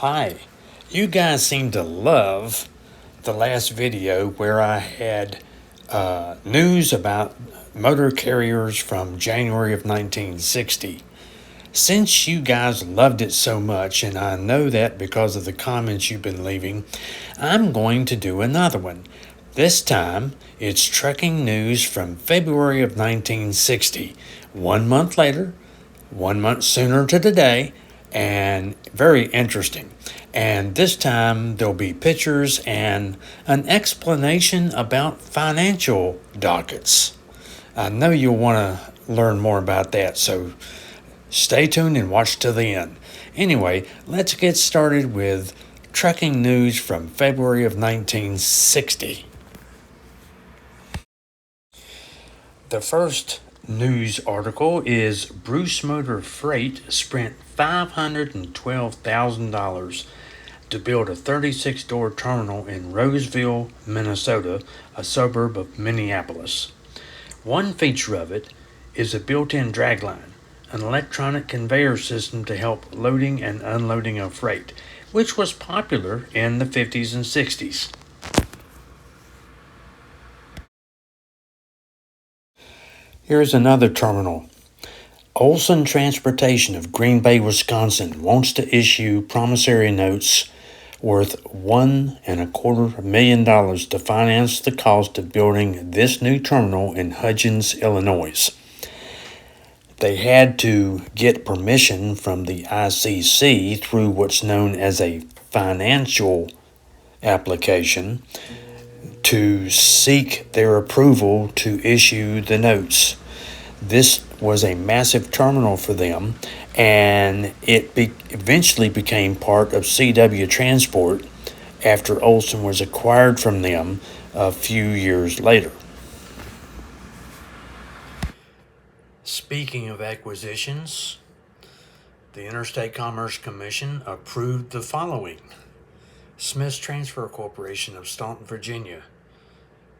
Hi, you guys seem to love the last video where I had news about motor carriers from January of 1960. Since you guys loved it so much, and I know that because of the comments you've been leaving, I'm going to do another one. This time, it's trucking news from February of 1960. 1 month later, 1 month sooner to today, and very interesting. And this time there'll be pictures and an explanation about financial dockets. I know you'll want to learn more about that, so stay tuned and watch to the end. Anyway, let's get started with trucking news from February of 1960. The first news article is Bruce Motor Freight spent $512,000 to build a 36-door terminal in Roseville, Minnesota, a suburb of Minneapolis. One feature of it is a built-in dragline, an electronic conveyor system to help loading and unloading of freight, which was popular in the 50s and 60s. Here's another terminal. Olson Transportation of Green Bay, Wisconsin wants to issue promissory notes worth $1.25 million to finance the cost of building this new terminal in Hudgens, Illinois. They had to get permission from the ICC through what's known as a financial application to seek their approval to issue the notes. This was a massive terminal for them, and it eventually became part of CW Transport after Olson was acquired from them a few years later. Speaking of acquisitions, the Interstate Commerce Commission approved the following: Smith's Transfer Corporation of Staunton, Virginia,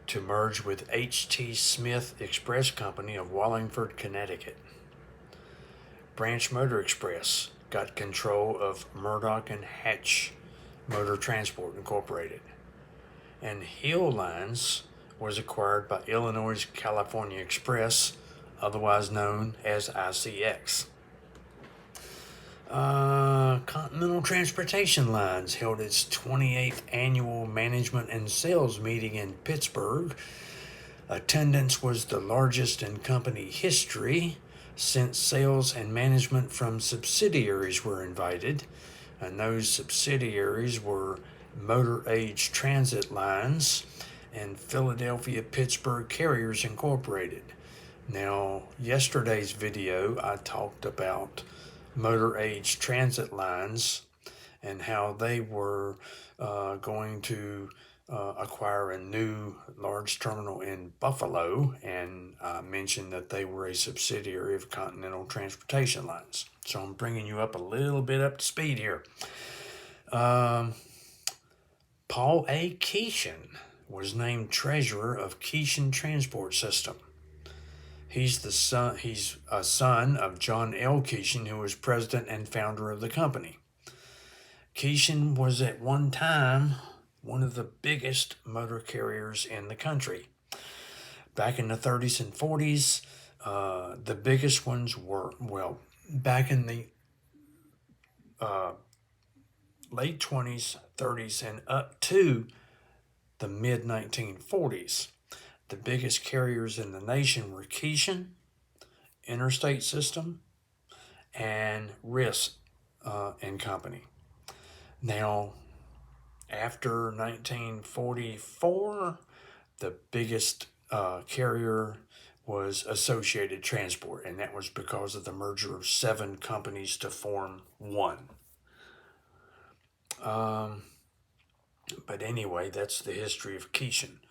to merge with H.T. Smith Express Company of Wallingford, Connecticut. Branch Motor Express got control of Murdoch and Hatch Motor Transport Incorporated. And Hill Lines was acquired by Illinois California Express, otherwise known as ICX. Continental Transportation Lines held its 28th annual management and sales meeting in Pittsburgh. Attendance was the largest in company history, since sales and management from subsidiaries were invited, and those subsidiaries were Motor Age Transit Lines and Philadelphia Pittsburgh Carriers Incorporated. Now, yesterday's video I talked about Motor Age Transit Lines and how they were going to acquire a new large terminal in Buffalo, and I mentioned that they were a subsidiary of Continental Transportation Lines. So I'm bringing you up a little bit up to speed here. Paul A. Keeshan was named treasurer of Keeshan Transport System. He's a son of John L. Keeshan, who was president and founder of the company. Keeshan was at one time one of the biggest motor carriers in the country. Back in the 30s and 40s, the biggest ones were, back in the late 20s, 30s, and up to the mid-1940s. The biggest carriers in the nation were Keeshan, Interstate System, and Riss and Company. Now, after 1944, the biggest carrier was Associated Transport, and that was because of the merger of 7 companies to form one. But anyway, that's the history of Keeshan.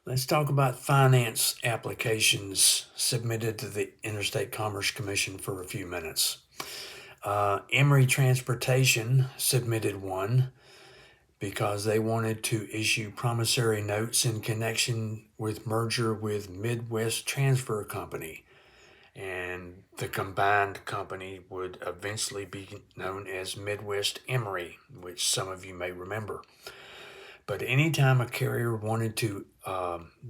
Let's talk about finance applications submitted to the Interstate Commerce Commission for a few minutes. Emory Transportation submitted one because they wanted to issue promissory notes in connection with merger with Midwest Transfer Company. and the combined company would eventually be known as Midwest Emery, which some of you may remember. But anytime a carrier wanted to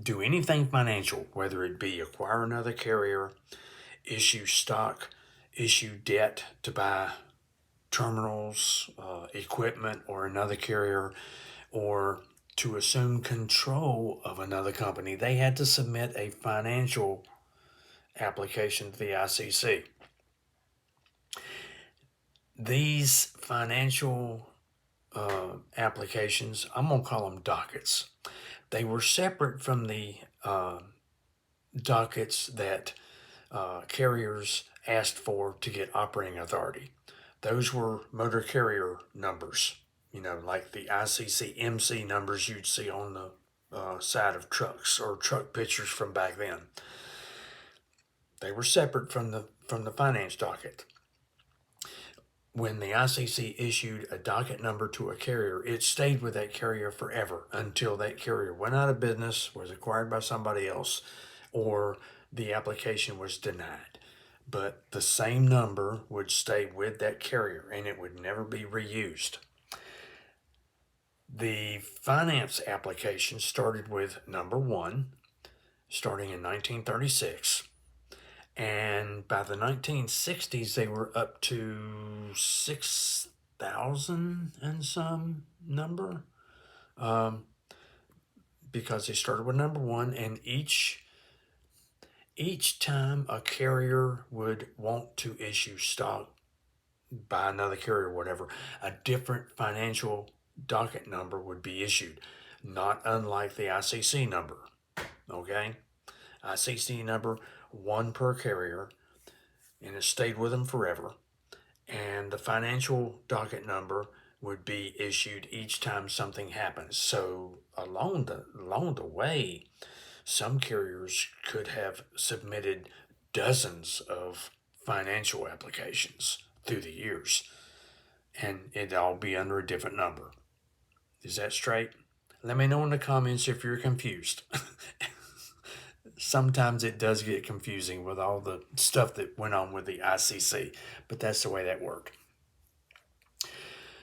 do anything financial, whether it be acquire another carrier, issue stock, issue debt to buy terminals, equipment, or another carrier, or to assume control of another company, they had to submit a financial application to the ICC. These financial applications, I'm going to call them dockets. They were separate from the dockets that carriers asked for to get operating authority. Those were motor carrier numbers, like the ICC MC numbers you'd see on the side of trucks or truck pictures from back then. They were separate from the finance docket. When the ICC issued a docket number to a carrier, it stayed with that carrier forever until that carrier went out of business, was acquired by somebody else, or the application was denied. But the same number would stay with that carrier and it would never be reused. The finance application started with number 1, starting in 1936. And by the 1960s, they were up to 6,000 and some number, because they started with number 1, and each time a carrier would want to issue stock by another carrier or whatever, a different financial docket number would be issued, not unlike the ICC number. Okay? ICC number, 1 per carrier, and it stayed with them forever. And the financial docket number would be issued each time something happens. So along the way, some carriers could have submitted dozens of financial applications through the years, and it'd all be under a different number. Is that straight? Let me know in the comments if you're confused. Sometimes it does get confusing with all the stuff that went on with the ICC, but that's the way that worked.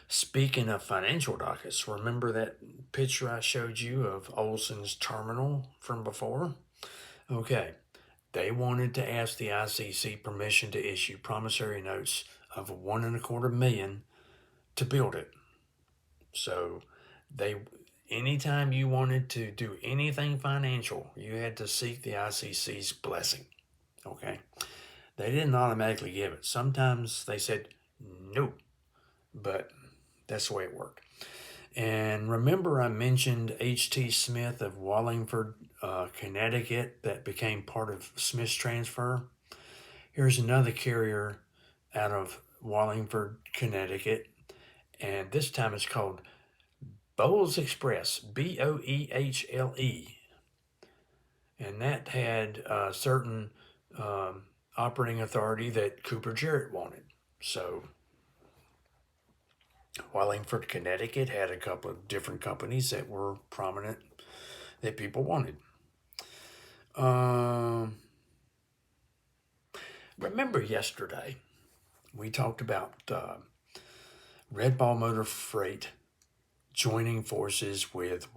Speaking of financial dockets, remember that picture I showed you of Olson's terminal from before? Okay, they wanted to ask the ICC permission to issue promissory notes of $1.25 million to build it. So anytime you wanted to do anything financial, you had to seek the ICC's blessing. Okay? They didn't automatically give it. Sometimes they said no, but that's the way it worked. And remember I mentioned H.T. Smith of Wallingford, Connecticut, that became part of Smith's transfer? Here's another carrier out of Wallingford, Connecticut, and this time it's called Bowles Express, Boehle, and that had a certain operating authority that Cooper Jarrett wanted. So Wallingford, Connecticut had a couple of different companies that were prominent that people wanted. Remember yesterday we talked about Red Ball Motor Freight joining forces with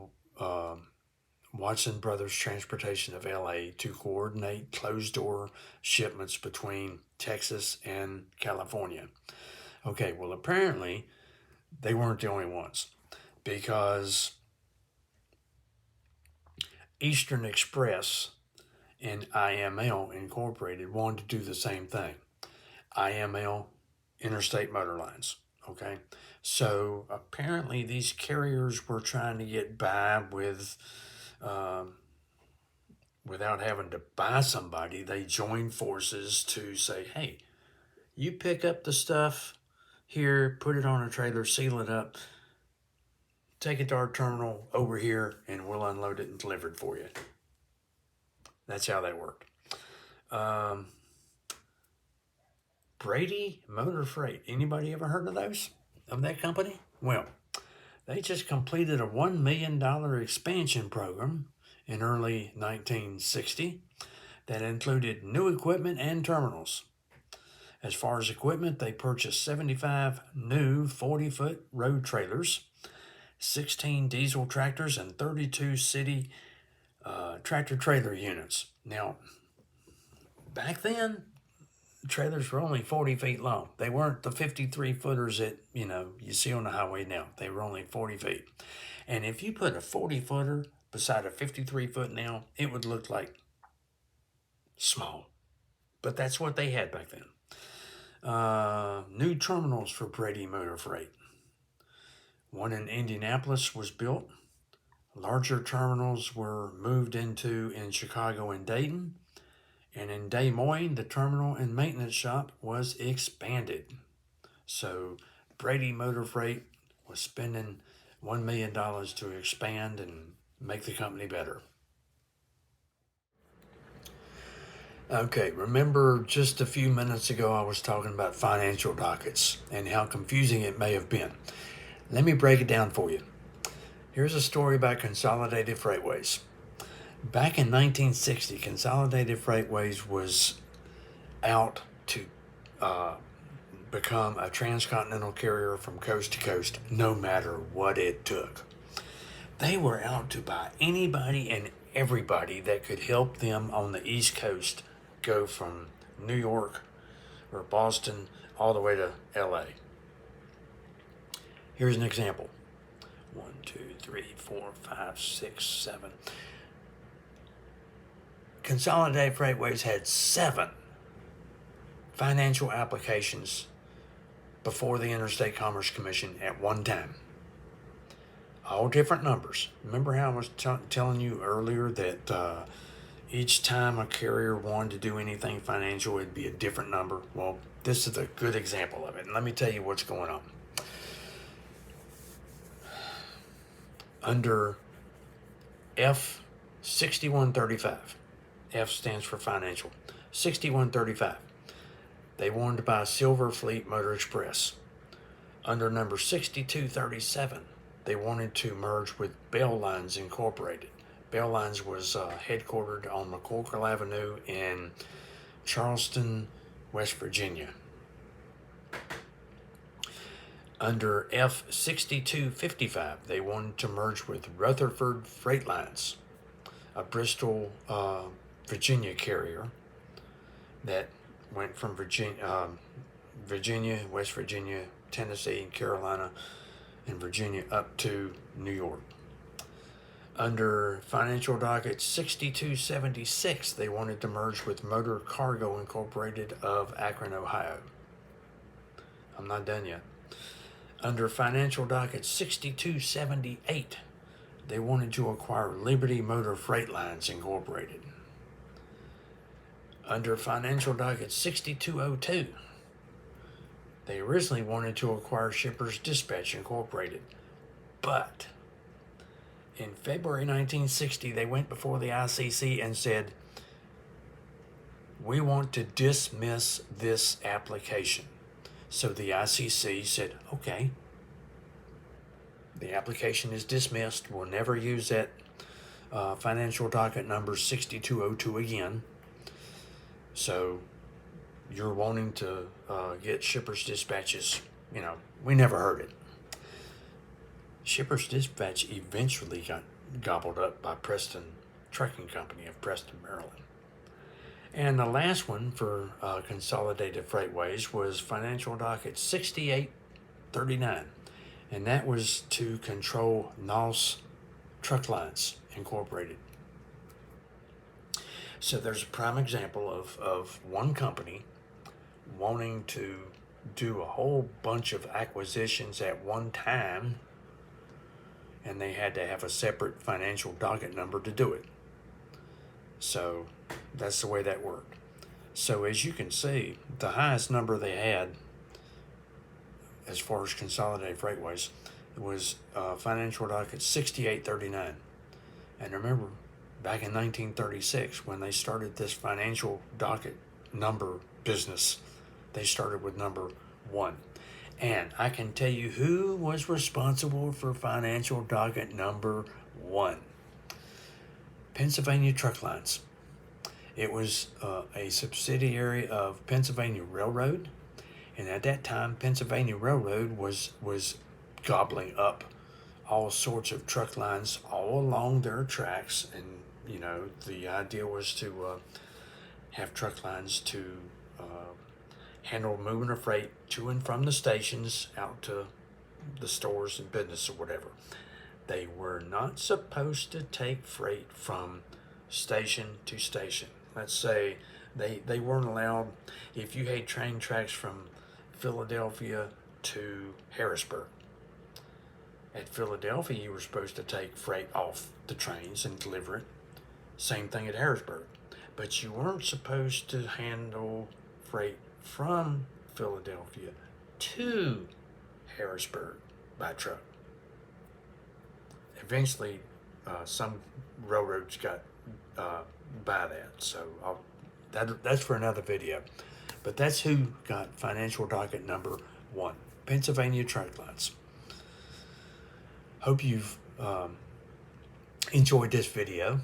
Watson Brothers Transportation of LA to coordinate closed-door shipments between Texas and California. Okay, well, apparently they weren't the only ones, because Eastern Express and IML Incorporated wanted to do the same thing. IML, Interstate Motor Lines. Okay, so apparently these carriers were trying to get by with, without having to buy somebody. They joined forces to say, hey, you pick up the stuff here, put it on a trailer, seal it up, take it to our terminal over here, and we'll unload it and deliver it for you. That's how that worked. Brady Motor Freight. Anybody ever heard of those? Of that company? Well, they just completed a $1 million expansion program in early 1960. that included new equipment and terminals. As far as equipment, they purchased 75 new 40-foot road trailers, 16 diesel tractors, and 32 city tractor-trailer units. Now, back then, trailers were only 40 feet long. They weren't the 53-footers that, you see on the highway now. They were only 40 feet. And if you put a 40-footer beside a 53-foot now, it would look like small. But that's what they had back then. New terminals for Brady Motor Freight. One in Indianapolis was built. Larger terminals were moved into in Chicago and Dayton. And in Des Moines, the terminal and maintenance shop was expanded. So Brady Motor Freight was spending $1 million to expand and make the company better. Okay, remember just a few minutes ago I was talking about financial dockets and how confusing it may have been. Let me break it down for you. Here's a story about Consolidated Freightways. Back in 1960, Consolidated Freightways was out to become a transcontinental carrier from coast to coast, no matter what it took. They were out to buy anybody and everybody that could help them on the East Coast go from New York or Boston all the way to LA. Here's an example. 1, 2, 3, 4, 5, 6, 7. Consolidated Freightways had 7 financial applications before the Interstate Commerce Commission at one time. All different numbers. Remember how I was telling you earlier that each time a carrier wanted to do anything financial, it'd be a different number? Well, this is a good example of it. And let me tell you what's going on. Under F6135, F stands for financial, 6135, they wanted to buy Silver Fleet Motor Express. Under number 6237, they wanted to merge with Bell Lines Incorporated. Bell Lines was headquartered on McCorkle Avenue in Charleston, West Virginia. Under F6255, they wanted to merge with Rutherford Freight Lines, a Bristol, Virginia carrier that went from Virginia, West Virginia, Tennessee, Carolina, and Virginia up to New York. Under financial docket 6276, they wanted to merge with Motor Cargo Incorporated of Akron, Ohio. I'm not done yet. Under financial docket 6278, they wanted to acquire Liberty Motor Freight Lines Incorporated. Under financial docket 6202, they originally wanted to acquire Shippers Dispatch Incorporated, but in February 1960, they went before the ICC and said, "We want to dismiss this application." So the ICC said, okay, the application is dismissed. We'll never use that financial docket number 6202 again. So you're wanting to get Shippers Dispatches, we never heard it. Shippers Dispatch eventually got gobbled up by Preston Trucking Company of Preston, Maryland. And the last one for Consolidated Freightways was financial docket 6839, and that was to control NOS Truck Lines Incorporated. So there's a prime example of one company wanting to do a whole bunch of acquisitions at one time, and they had to have a separate financial docket number to do it. So that's the way that worked. So as you can see, the highest number they had as far as Consolidated Freightways was financial docket 6839. And remember, back in 1936, when they started this financial docket number business, they started with number 1. And I can tell you who was responsible for financial docket number 1. Pennsylvania Truck Lines. It was a subsidiary of Pennsylvania Railroad, and at that time, Pennsylvania Railroad was gobbling up all sorts of truck lines all along their tracks, and the idea was to have truck lines to handle moving of freight to and from the stations out to the stores and business or whatever. They were not supposed to take freight from station to station. Let's say they weren't allowed, if you had train tracks from Philadelphia to Harrisburg. At Philadelphia, you were supposed to take freight off the trains and deliver it. Same thing at Harrisburg. But you weren't supposed to handle freight from Philadelphia to Harrisburg by truck. Eventually, some railroads got by that, so that's for another video. But that's who got financial docket number 1, Pennsylvania truck lines. Hope you've enjoyed this video.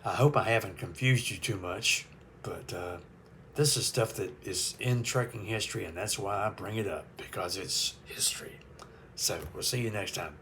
I hope I haven't confused you too much, but this is stuff that is in trucking history, and that's why I bring it up, because it's history. So we'll see you next time.